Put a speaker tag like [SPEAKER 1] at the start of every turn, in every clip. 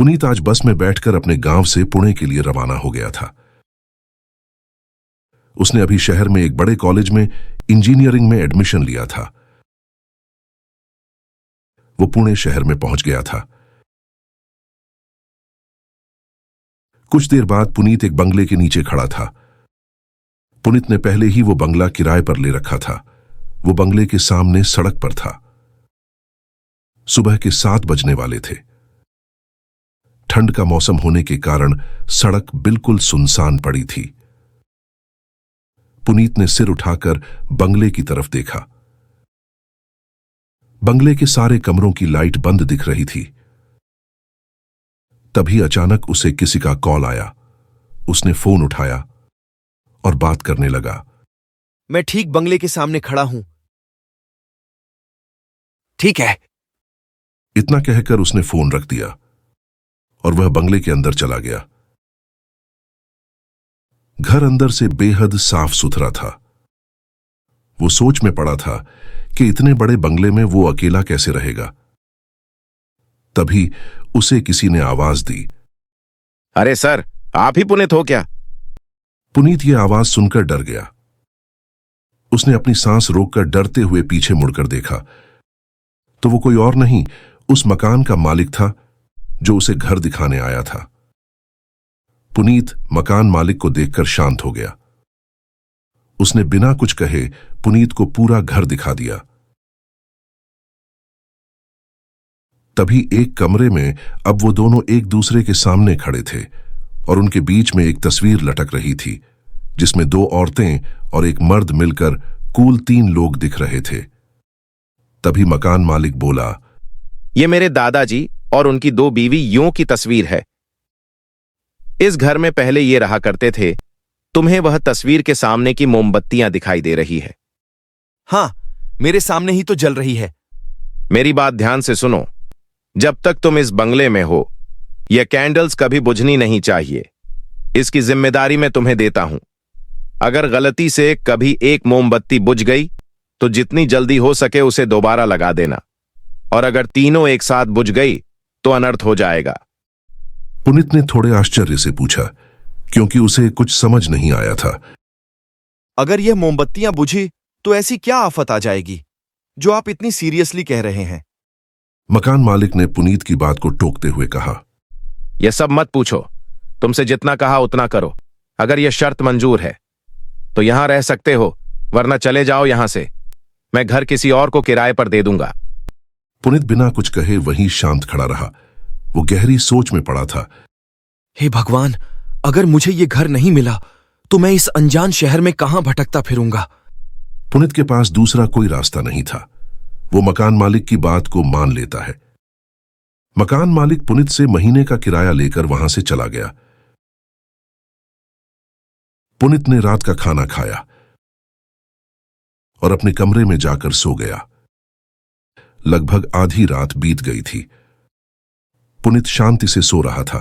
[SPEAKER 1] पुनीत आज बस में बैठकर अपने गांव से पुणे के लिए रवाना हो गया था। उसने अभी शहर में एक बड़े कॉलेज में इंजीनियरिंग में एडमिशन लिया था। वो पुणे शहर में पहुंच गया था। कुछ देर बाद पुनीत एक बंगले के नीचे खड़ा था। पुनीत ने पहले ही वो बंगला किराए पर ले रखा था। वो बंगले के सामने सड़क पर था। सुबह के 7 बजने वाले थे। ठंड का मौसम होने के कारण सड़क बिल्कुल सुनसान पड़ी थी। पुनीत ने सिर उठाकर बंगले की तरफ देखा। बंगले के सारे कमरों की लाइट बंद दिख रही थी। तभी अचानक उसे किसी का कॉल आया। उसने फोन उठाया और बात करने लगा।
[SPEAKER 2] मैं ठीक बंगले के सामने खड़ा हूं। ठीक है।
[SPEAKER 1] इतना कहकर उसने फोन रख दिया और वह बंगले के अंदर चला गया। घर अंदर से बेहद साफ सुथरा था। वो सोच में पड़ा था कि इतने बड़े बंगले में वो अकेला कैसे रहेगा। तभी उसे किसी ने आवाज दी।
[SPEAKER 3] अरे सर, आप ही पुनीत हो क्या?
[SPEAKER 1] पुनीत यह आवाज सुनकर डर गया। उसने अपनी सांस रोककर डरते हुए पीछे मुड़कर देखा तो वो कोई और नहीं, उस मकान का मालिक था जो उसे घर दिखाने आया था। पुनीत मकान मालिक को देखकर शांत हो गया। उसने बिना कुछ कहे पुनीत को पूरा घर दिखा दिया। तभी एक कमरे में अब वो दोनों एक दूसरे के सामने खड़े थे और उनके बीच में एक तस्वीर लटक रही थी जिसमें 2 औरतें और एक मर्द मिलकर कुल 3 लोग दिख रहे थे। तभी मकान मालिक बोला,
[SPEAKER 3] ये मेरे दादाजी और उनकी 2 बीवी यूं की तस्वीर है। इस घर में पहले ये रहा करते थे। तुम्हें वह तस्वीर के सामने की मोमबत्तियां दिखाई दे रही है?
[SPEAKER 2] हां, मेरे सामने ही तो जल रही है।
[SPEAKER 3] मेरी बात ध्यान से सुनो। जब तक तुम इस बंगले में हो, यह कैंडल्स कभी बुझनी नहीं चाहिए। इसकी जिम्मेदारी मैं तुम्हें देता हूं। अगर गलती से कभी एक मोमबत्ती बुझ गई तो जितनी जल्दी हो सके उसे दोबारा लगा देना, और अगर तीनों एक साथ बुझ गई तो अनर्थ हो जाएगा।
[SPEAKER 1] पुनीत ने थोड़े आश्चर्य से पूछा, क्योंकि उसे कुछ समझ नहीं आया था।
[SPEAKER 2] अगर यह मोमबत्तियां बुझी तो ऐसी क्या आफत आ जाएगी जो आप इतनी सीरियसली कह रहे हैं?
[SPEAKER 1] मकान मालिक ने पुनीत की बात को टोकते हुए कहा,
[SPEAKER 3] यह सब मत पूछो। तुमसे जितना कहा उतना करो। अगर यह शर्त मंजूर है तो यहां रह सकते हो, वरना चले जाओ यहां से। मैं घर किसी और को किराए पर दे दूंगा।
[SPEAKER 1] पुनीत बिना कुछ कहे वहीं शांत खड़ा रहा। वो गहरी सोच में पड़ा था।
[SPEAKER 2] हे भगवान, अगर मुझे ये घर नहीं मिला तो मैं इस अनजान शहर में कहां भटकता फिरूंगा।
[SPEAKER 1] पुनीत के पास दूसरा कोई रास्ता नहीं था। वो मकान मालिक की बात को मान लेता है। मकान मालिक पुनीत से महीने का किराया लेकर वहां से चला गया। पुनीत ने रात का खाना खाया और अपने कमरे में जाकर सो गया। लगभग आधी रात बीत गई थी। पुनीत शांति से सो रहा था।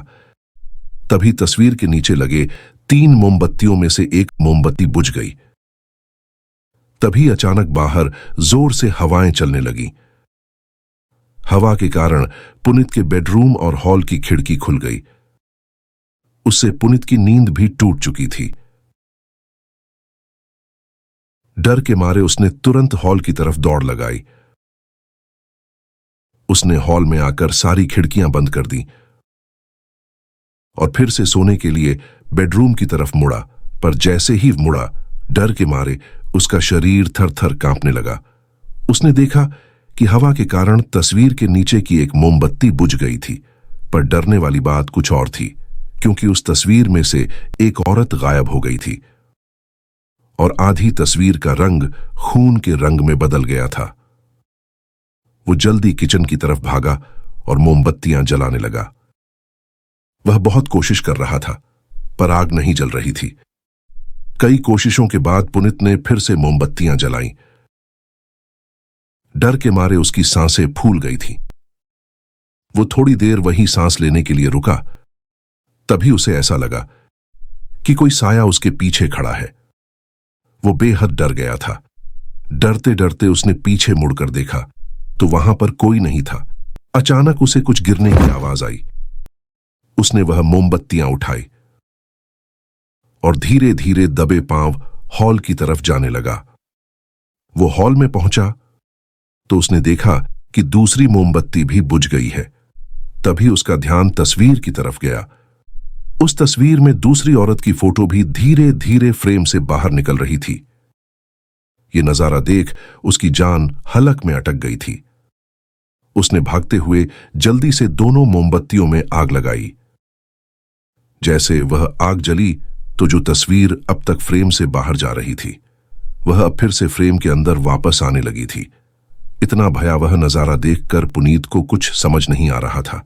[SPEAKER 1] तभी तस्वीर के नीचे लगे 3 मोमबत्तियों में से एक मोमबत्ती बुझ गई। तभी अचानक बाहर जोर से हवाएं चलने लगी। हवा के कारण पुनीत के बेडरूम और हॉल की खिड़की खुल गई। उससे पुनीत की नींद भी टूट चुकी थी। डर के मारे उसने तुरंत हॉल की तरफ दौड़ लगाई। उसने हॉल में आकर सारी खिड़कियां बंद कर दी और फिर से सोने के लिए बेडरूम की तरफ मुड़ा, पर जैसे ही मुड़ा, डर के मारे उसका शरीर थर-थर कांपने लगा। उसने देखा कि हवा के कारण तस्वीर के नीचे की एक मोमबत्ती बुझ गई थी, पर डरने वाली बात कुछ और थी, क्योंकि उस तस्वीर में से एक औरत गायब हो गई थी और आधी तस्वीर का रंग खून के रंग में बदल गया था। वो जल्दी किचन की तरफ भागा और मोमबत्तियां जलाने लगा। वह बहुत कोशिश कर रहा था, पर आग नहीं जल रही थी। कई कोशिशों के बाद पुनीत ने फिर से मोमबत्तियां जलाईं। डर के मारे उसकी सांसें फूल गई थीं। वो थोड़ी देर वहीं सांस लेने के लिए रुका। तभी उसे ऐसा लगा कि कोई साया उसके पीछे खड़ा है। वो बेहद डर गया था। डरते डरते उसने पीछे मुड़कर देखा तो वहां पर कोई नहीं था। अचानक उसे कुछ गिरने की आवाज आई। उसने वह मोमबत्तियां उठाई और धीरे धीरे दबे पांव हॉल की तरफ जाने लगा। वो हॉल में पहुंचा तो उसने देखा कि दूसरी मोमबत्ती भी बुझ गई है। तभी उसका ध्यान तस्वीर की तरफ गया। उस तस्वीर में दूसरी औरत की फोटो भी धीरे धीरे फ्रेम से बाहर निकल रही थी। ये नजारा देख उसकी जान हलक में अटक गई थी। उसने भागते हुए जल्दी से दोनों मोमबत्तियों में आग लगाई। जैसे वह आग जली तो जो तस्वीर अब तक फ्रेम से बाहर जा रही थी वह अब फिर से फ्रेम के अंदर वापस आने लगी थी। इतना भयावह नजारा देखकर पुनीत को कुछ समझ नहीं आ रहा था।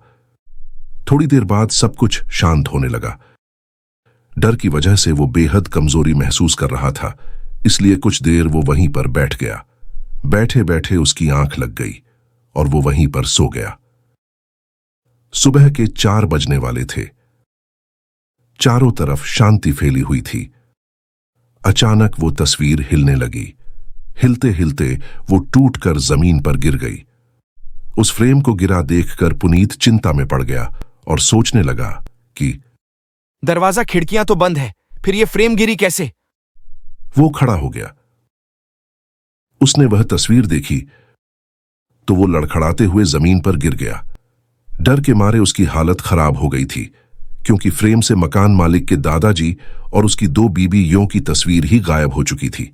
[SPEAKER 1] थोड़ी देर बाद सब कुछ शांत होने लगा। डर की वजह से वो बेहद कमजोरी महसूस कर रहा था, इसलिए कुछ देर वो वहीं पर बैठ गया। बैठे बैठे उसकी आंख लग गई और वो वहीं पर सो गया। सुबह के 4 बजने वाले थे। चारों तरफ शांति फैली हुई थी। अचानक वो तस्वीर हिलने लगी। हिलते हिलते वो टूटकर जमीन पर गिर गई। उस फ्रेम को गिरा देखकर पुनीत चिंता में पड़ गया और सोचने लगा कि
[SPEAKER 2] दरवाजा खिड़कियां तो बंद है, फिर ये फ्रेम गिरी कैसे?
[SPEAKER 1] वो खड़ा हो गया। उसने वह तस्वीर देखी तो वो लड़खड़ाते हुए जमीन पर गिर गया। डर के मारे उसकी हालत खराब हो गई थी, क्योंकि फ्रेम से मकान मालिक के दादाजी और उसकी 2 बीवियों की तस्वीर ही गायब हो चुकी थी।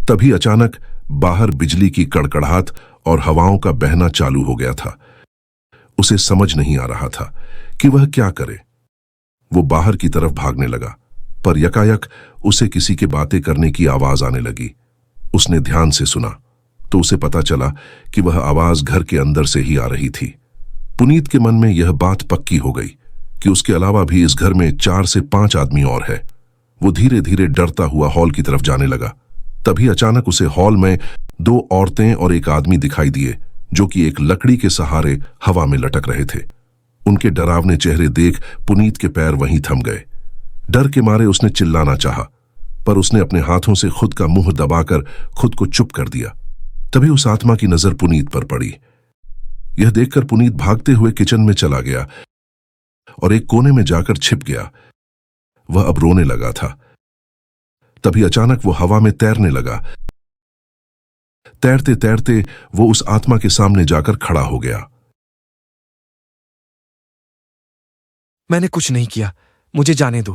[SPEAKER 1] तभी अचानक बाहर बिजली की कड़कड़ाहट और हवाओं का बहना चालू हो गया था। उसे समझ नहीं आ रहा था कि वह क्या करे। वो बाहर की तरफ भागने लगा, पर यकायक उसे किसी के बातें करने की आवाज आने लगी। उसने ध्यान से सुना तो उसे पता चला कि वह आवाज घर के अंदर से ही आ रही थी। पुनीत के मन में यह बात पक्की हो गई कि उसके अलावा भी इस घर में 4 से 5 आदमी और है। वो धीरे धीरे डरता हुआ हॉल की तरफ जाने लगा। तभी अचानक उसे हॉल में 2 औरतें और एक आदमी दिखाई दिए, जो कि एक लकड़ी के सहारे हवा में लटक रहे थे। उनके डरावने चेहरे देख पुनीत के पैर वहीं थम गए। डर के मारे उसने चिल्लाना चाहा, पर उसने अपने हाथों से खुद का मुंह दबाकर खुद को चुप कर दिया। तभी उस आत्मा की नजर पुनीत पर पड़ी। यह देखकर पुनीत भागते हुए किचन में चला गया और एक कोने में जाकर छिप गया। वह अब रोने लगा था। तभी अचानक वो हवा में तैरने लगा। तैरते तैरते वो उस आत्मा के सामने जाकर खड़ा हो गया।
[SPEAKER 2] मैंने कुछ नहीं किया, मुझे जाने दो।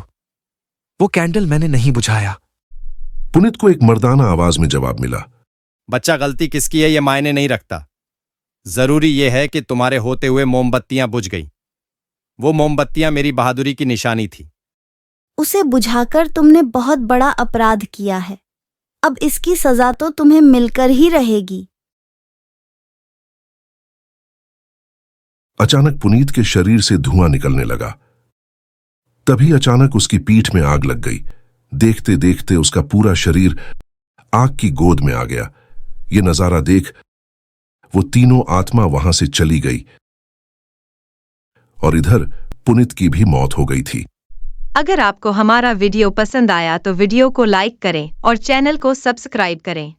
[SPEAKER 2] वो कैंडल मैंने नहीं बुझाया।
[SPEAKER 1] पुनीत को एक मर्दाना आवाज में जवाब मिला।
[SPEAKER 4] बच्चा, गलती किसकी है ये मायने नहीं रखता। जरूरी यह है कि तुम्हारे होते हुए मोमबत्तियां बुझ गई। वो मोमबत्तियां मेरी बहादुरी की निशानी थी।
[SPEAKER 5] उसे बुझाकर तुमने बहुत बड़ा अपराध किया है। अब इसकी सजा तो तुम्हें मिलकर ही रहेगी।
[SPEAKER 1] अचानक पुनीत के शरीर से धुआं निकलने लगा। तभी अचानक उसकी पीठ में आग लग गई। देखते देखते उसका पूरा शरीर आग की गोद में आ गया। ये नजारा देख वो तीनों आत्मा वहां से चली गई और इधर पुनीत की भी मौत हो गई थी।
[SPEAKER 6] अगर आपको हमारा वीडियो पसंद आया तो वीडियो को लाइक करें और चैनल को सब्सक्राइब करें।